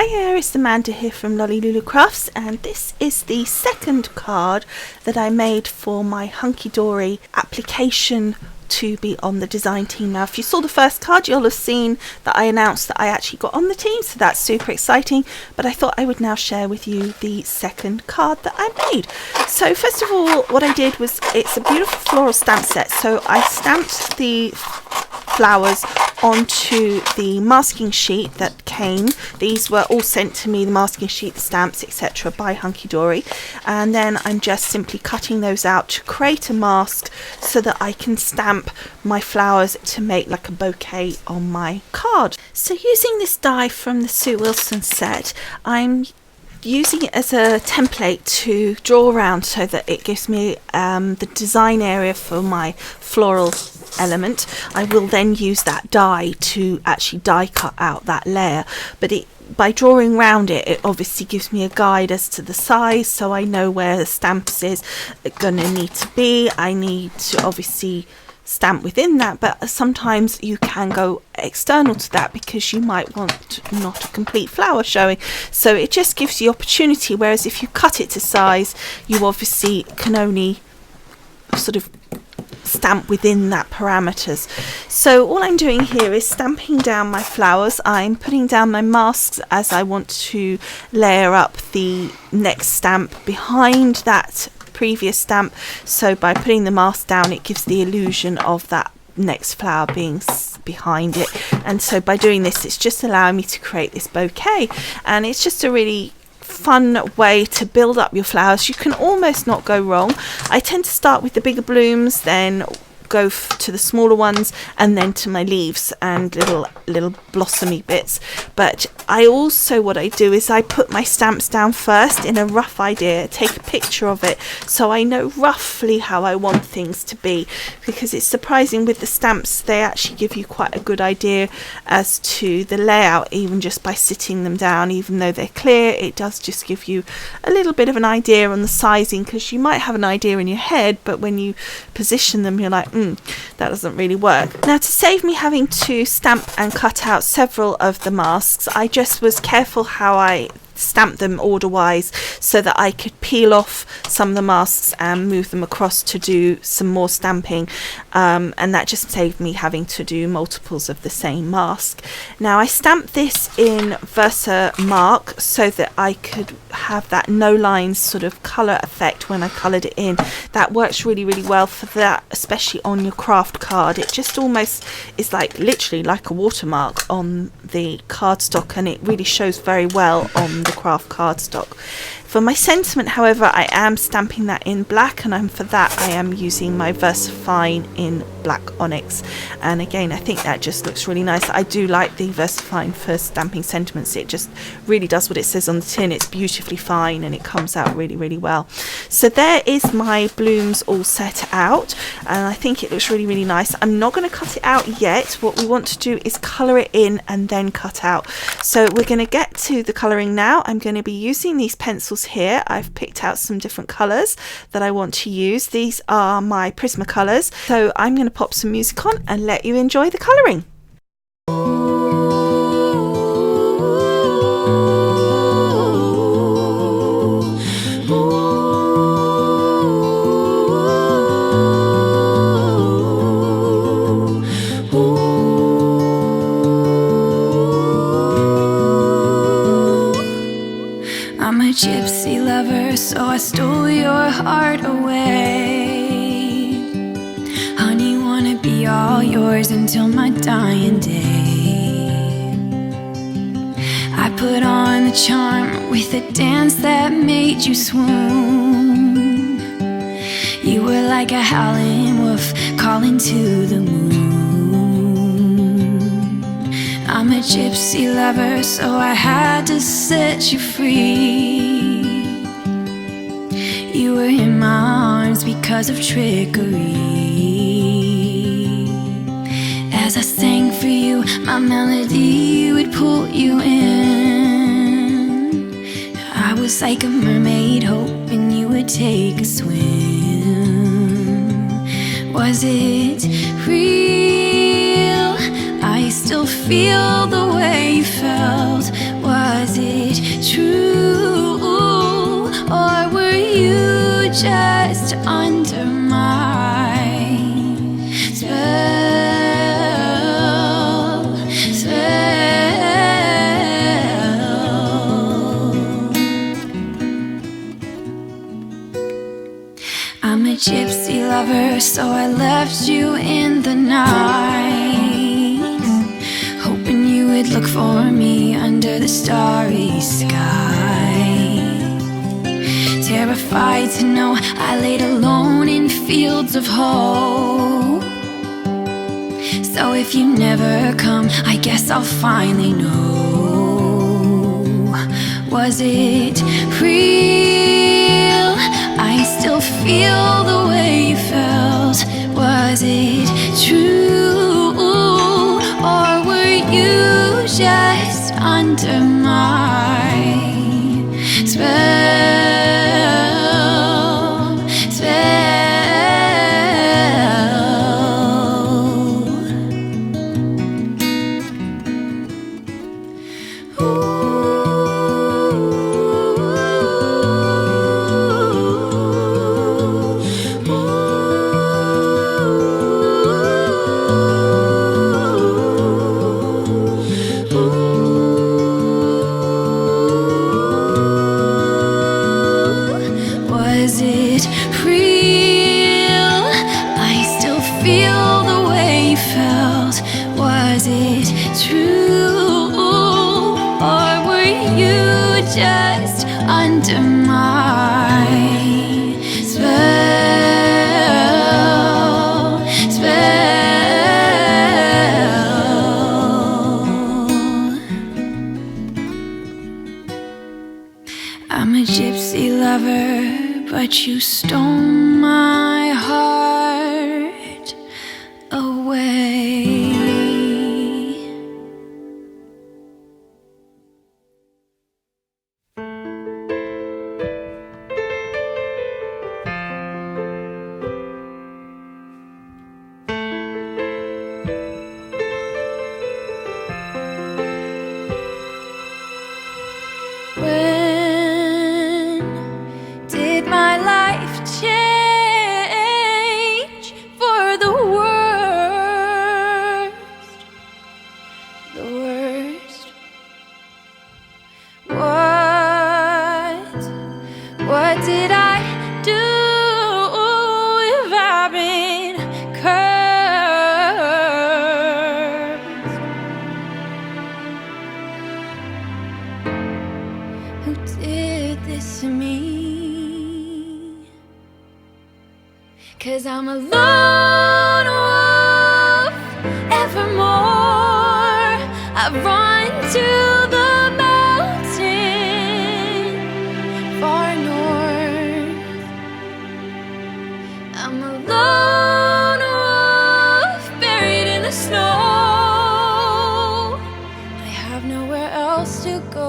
Hi, it's Amanda here from Lolli Lulu Crafts, and this is the second card that I made for my Hunkydory application to be on the design team. Now, if you saw the first card, you'll have seen that I announced that I actually got on the team, so that's super exciting, but I thought I would now share with you the second card that I made. So first of all, what I did was, it's a beautiful floral stamp set, so I stamped the flowers onto the masking sheet that came. These were all sent to me, the masking sheet, the stamps, etc., by Hunkydory, and then I'm just simply cutting those out to create a mask so that I can stamp my flowers to make like a bouquet on my card. So using this die from the Sue Wilson set, I'm using it as a template to draw around so that it gives me the design area for my floral element. I will then use that die to actually die cut out that layer, but by drawing around it, it obviously gives me a guide as to the size, so I know where the stamps is going to need to be. I need to obviously stamp within that, but sometimes you can go external to that because you might want not a complete flower showing, so it just gives you opportunity, whereas if you cut it to size, you obviously can only sort of stamp within that parameters. So all I'm doing here is stamping down my flowers. I'm putting down my masks as I want to layer up the next stamp behind that previous stamp. So by putting the mask down, it gives the illusion of that next flower being behind it, and so by doing this, it's just allowing me to create this bouquet, and it's just a really fun way to build up your flowers. You can almost not go wrong. I tend to start with the bigger blooms, then go to the smaller ones, and then to my leaves and little blossomy bits. But I also, what I do is I put my stamps down first in a rough idea, take a picture of it so I know roughly how I want things to be, because it's surprising with the stamps, they actually give you quite a good idea as to the layout, even just by sitting them down. Even though they're clear, it does just give you a little bit of an idea on the sizing, because you might have an idea in your head, but when you position them, you're like, that doesn't really work. Now, to save me having to stamp and cut out several of the masks, I just was careful how I stamp them order wise so that I could peel off some of the masks and move them across to do some more stamping, and that just saved me having to do multiples of the same mask. Now, I stamped this in Versamark so that I could have that no lines sort of colour effect when I coloured it in. That works really well for that, especially on your Kraft card. It just almost is like literally like a watermark on the cardstock, and it really shows very well on the Kraft cardstock. For my sentiment, however, I am stamping that in black, and for that I am using my VersaFine in black onyx, and again I think that just looks really nice. I do like the VersaFine for stamping sentiments. It just really does what it says on the tin. It's beautifully fine and it comes out really well. So there is my blooms all set out, and I think it looks really nice. I'm not going to cut it out yet. What we want to do is colour it in and then cut out. So we're going to get to the colouring now. I'm going to be using these pencils here. I've picked out some different colours that I want to use. These are my Prismacolors. So I'm going to pop some music on and let you enjoy the colouring. I'm a gypsy lover, so I stole your heart away. Honey, wanna be all yours until my dying day. I put on the charm with a dance that made you swoon. You were like a howling wolf calling to the moon. I'm a gypsy lover, so I had to set you free. You were in my arms because of trickery. As I sang for you, my melody would pull you in. I was like a mermaid hoping you would take a swim. Was it real? I still feel the way you felt. Was it just under my spell, I'm a gypsy lover, so I left you in the night, hoping you would look for me under the starry sky. Terrified to know I laid alone in fields of hope. So if you never come, I guess I'll finally know. Was it real? I still feel the way you felt. Was it true? Or were you just under my spell? Just under my spell, I'm a gypsy lover, but you stole my heart away. Cause I'm a lone wolf evermore. I've run to the mountain far north. I'm a lone wolf buried in the snow. I have nowhere else to go.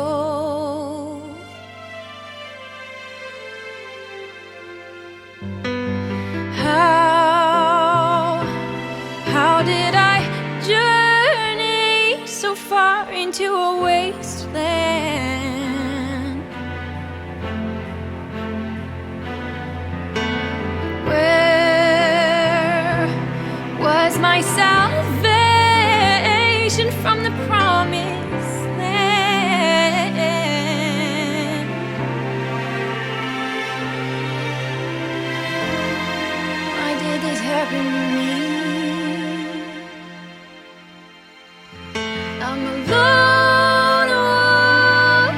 How did I journey so far into a wasteland? Where was my salvation from the promised land? Why did this happen to me? I'm a lone wolf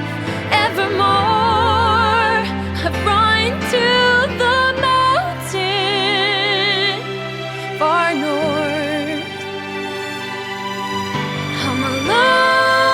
evermore. I've run to the mountain far north. I'm a lone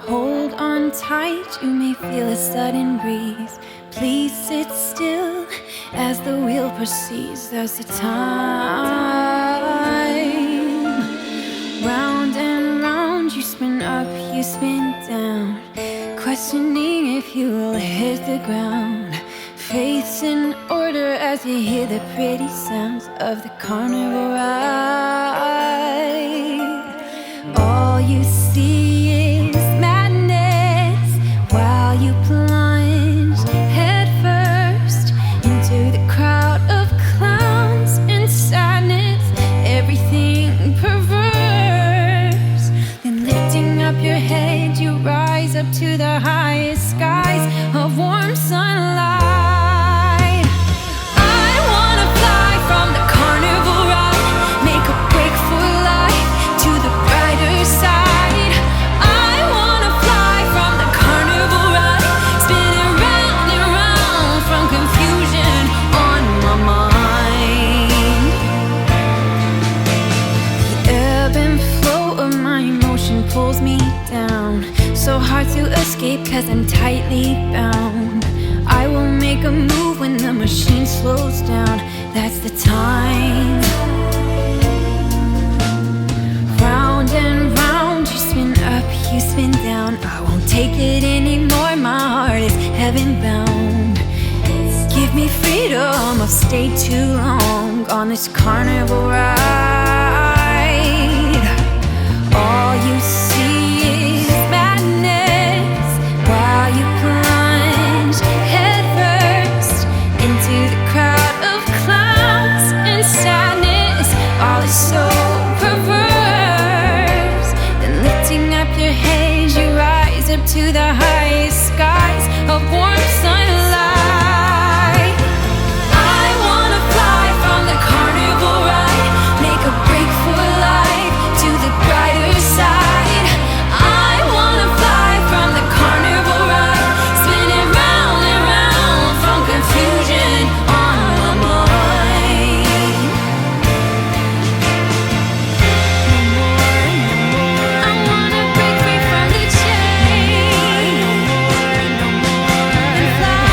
Hold on tight, you may feel a sudden breeze. Please sit still as the wheel proceeds. There's the time. Round and round, you spin up, you spin down, questioning if you will hit the ground. Faith's in order as you hear the pretty sounds of the carnival ride. All you see is madness while you plunge head first into the crowd of clowns and sadness, everything perverse. Then lifting up your head, you rise up to the highest skies of warm sunlight. Pulls me down, so hard to escape cause I'm tightly bound. I will make a move when the machine slows down. That's the time. Round and round, you spin up, you spin down. I won't take it anymore, my heart is heaven bound. Give me freedom, I've stayed too long on this carnival ride. All you see is madness while you plunge head first into the crowd of clowns and sadness. All is so perverse. Then lifting up your head, you rise up to the highest skies of warm sunlight. I wanna fly from the carnival ride, make a break for life to the brighter side. I wanna fly from the carnival ride, spinning round and round from confusion on my mind. I wanna break free from the chain and fly.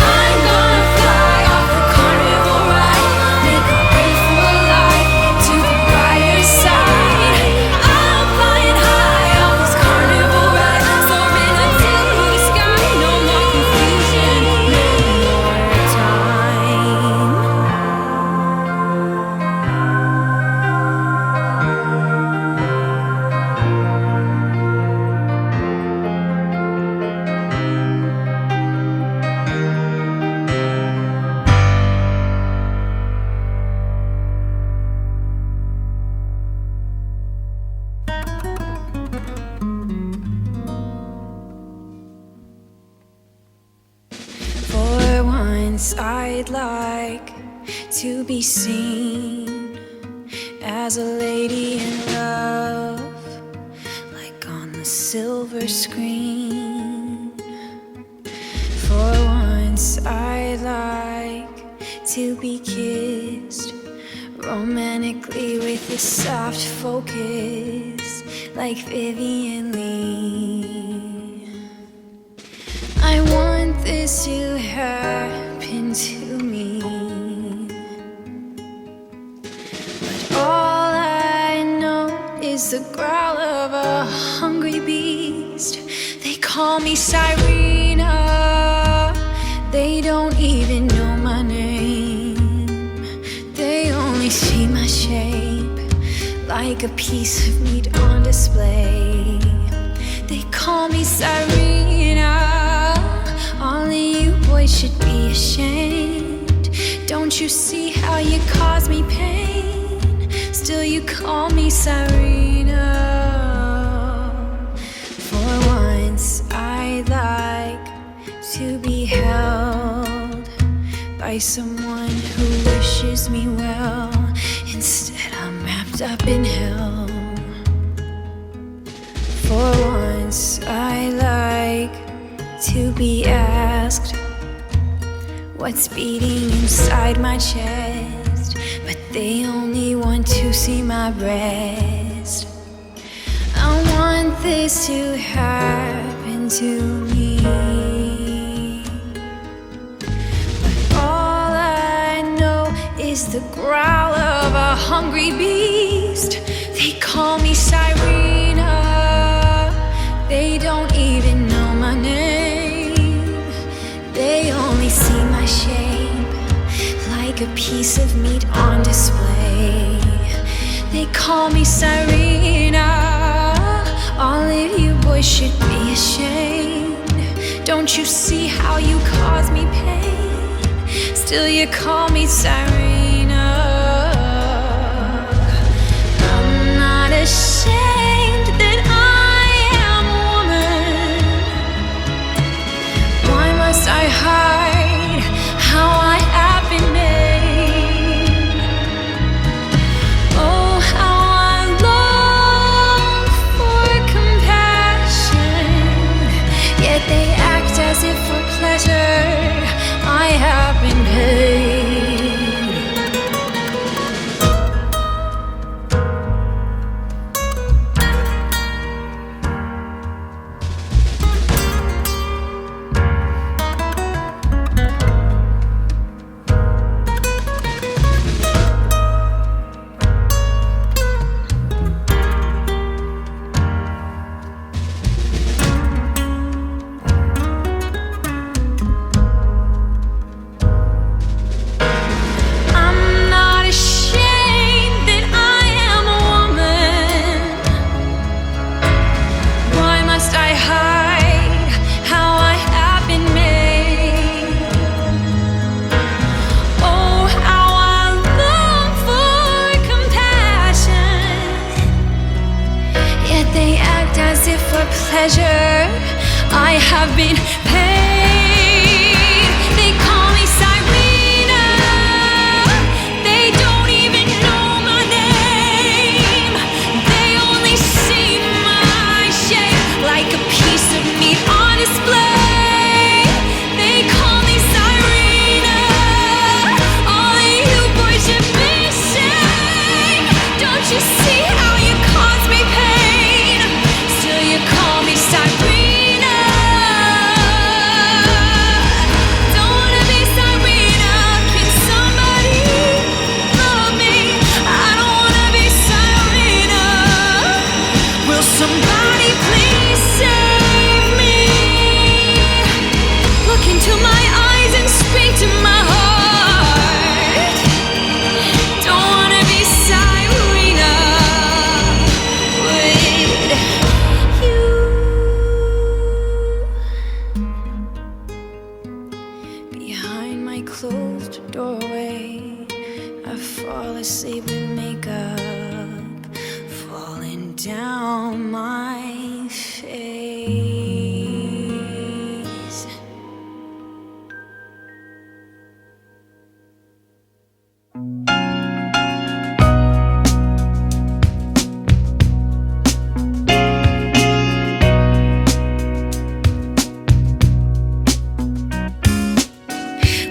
I'm gonna fly off the carnival ride, make a break for life to the brighter side. I'm flying high off this carnival ride, soaring until the sky. No more confusion, no more time. For once, I'd like to be seen as a lady in love, like on the silver screen. For once, I'd like to be kissed romantically with a soft focus, like Vivian Lee. I want this to happen to me, but all I know is the growl of a hungry beast. They call me Sirena, they don't even know my name. They only see my shape like a piece of meat on display. They call me Sirena. All of you boys should be ashamed. Don't you see how you cause me pain? Still you call me Sirena. For once I'd like to be held by someone who wishes me well. Instead I'm wrapped up in hell. For once I like to be asked what's beating inside my chest, but they only want to see my breast. I want this to happen to me, but all I know is the growl of a hungry beast. They call me Sirena, they don't even know my name. They only see my shape like a piece of meat on display. They call me Sirena, all of you boys should be ashamed. Don't you see how you cause me pain? Still you call me Sirena. I'm not ashamed that I am a woman. Why must I hide how I have been made? Oh, how I long for compassion, yet they act as if for pleasure I have been paid. Pleasure, I have been paid. They call me Sirena, they don't even know my name. They only see my shape like a piece of meat on display. They call me Sirena, all of you boys should be ashamed. Don't you see how you cause me pain? Still you call me Sirena. Don't wanna be Sirena. Can somebody love me? I don't wanna be Sirena. Will somebody please save me? Look into my eyes and speak to my heart. Don't wanna be Sirena with you. Behind my closed doorway, I fall asleep with makeup falling down my face.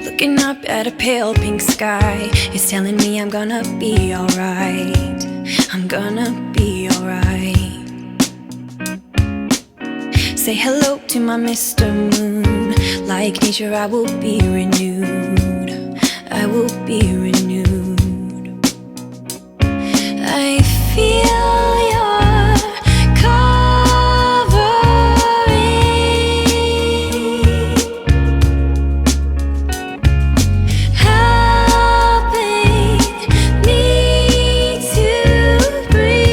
Looking up at a pale pink sky, it's telling me I'm gonna be alright. I'm gonna be alright. Say hello to my Mr. Moon. Like nature, I will be renewed. I will be renewed. I feel your covering, helping me to breathe.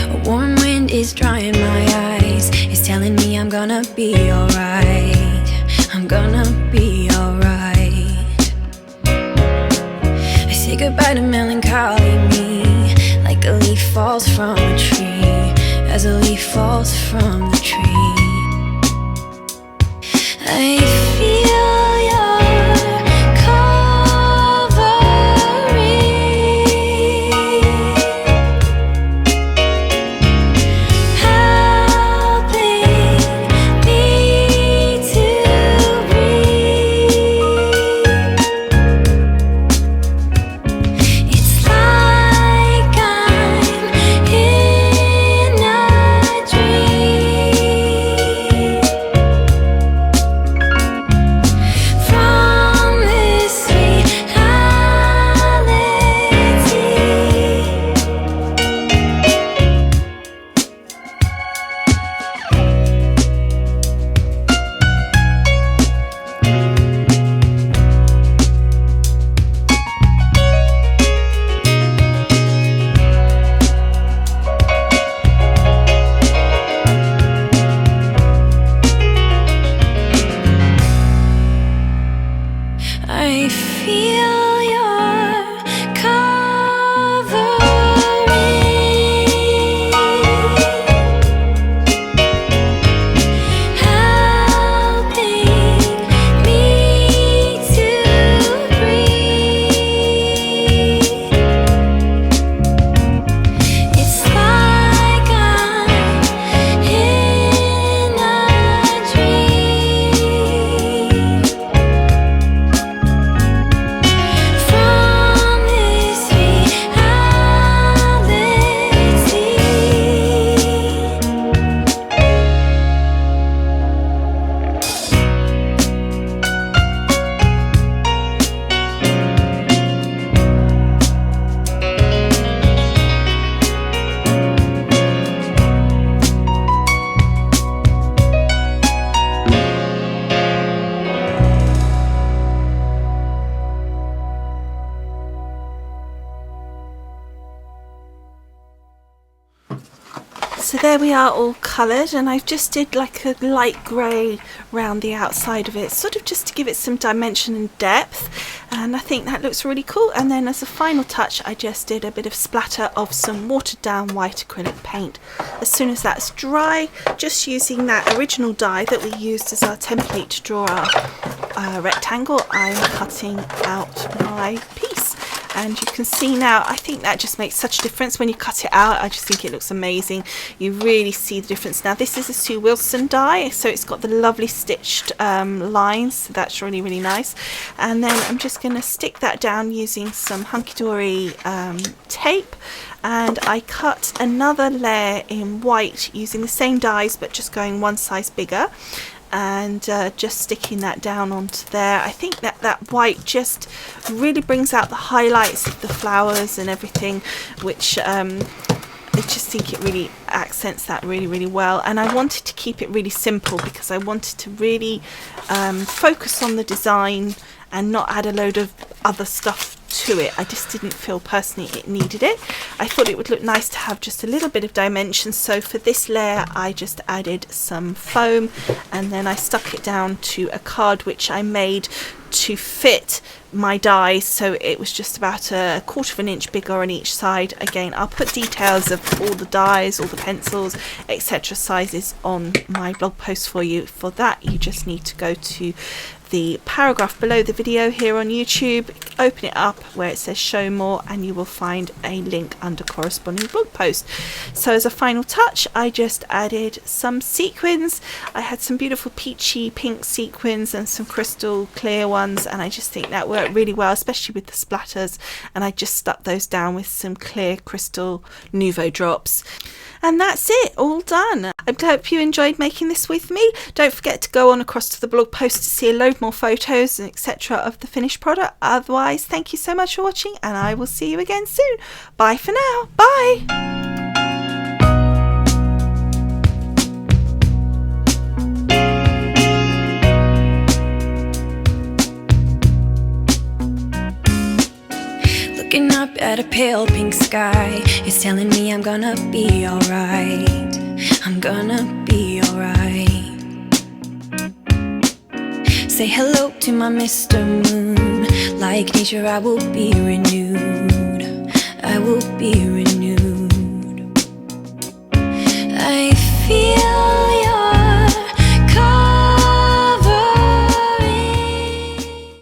A warm wind is drying my eyes. It's telling me I'm gonna be alright. I'm gonna be alright. I say goodbye to melancholy me, like a leaf falls from a tree, as a leaf falls from the tree. I feel your feel your covering, helping me to breathe. It's like I'm in a dream. From this reality, So there we are, all coloured, and I've just did like a light grey round the outside of it, sort of just to give it some dimension and depth, and I think that looks really cool. And then as a final touch, I just did a bit of splatter of some watered down white acrylic paint. As soon as that's dry, just using that original die that we used as our template to draw our rectangle, I'm cutting out my piece. And you can see now, I think that just makes such a difference when you cut it out. I just think it looks amazing. You really see the difference. Now this is a Sue Wilson die, so it's got the lovely stitched lines, so that's really, really nice. And then I'm just going to stick that down using some Hunkydory tape, and I cut another layer in white using the same dies but just going one size bigger, and just sticking that down onto there. I think that that white just really brings out the highlights of the flowers and everything, which I just think it really accents that really, really well. And I wanted to keep it really simple because I wanted to really focus on the design and not add a load of other stuff to it. I just didn't feel personally it needed it. I thought it would look nice to have just a little bit of dimension, so for this layer I just added some foam, and then I stuck it down to a card which I made to fit my dies, so it was just about a 1/4 inch bigger on each side. Again, I'll put details of all the dies, all the pencils, etc. sizes on my blog post for you. For that, you just need to go to the paragraph below the video here on YouTube, open it up where it says show more, and you will find a link under corresponding blog post. So as a final touch, I just added some sequins. I had some beautiful peachy pink sequins and some crystal clear ones, and I just think that worked really well, especially with the splatters, and I just stuck those down with some clear crystal Nouveau drops. And that's it, all done. I hope you enjoyed making this with me. Don't forget to go on across to the blog post to see a load more photos and etc. of the finished product. Otherwise, thank you so much for watching, and I will see you again soon. Bye for now. Bye. looking up at a pale pink sky. It's telling me I'm gonna be alright. I'm gonna be alright. Say hello to my Mr. Moon. Like nature I will be renewed.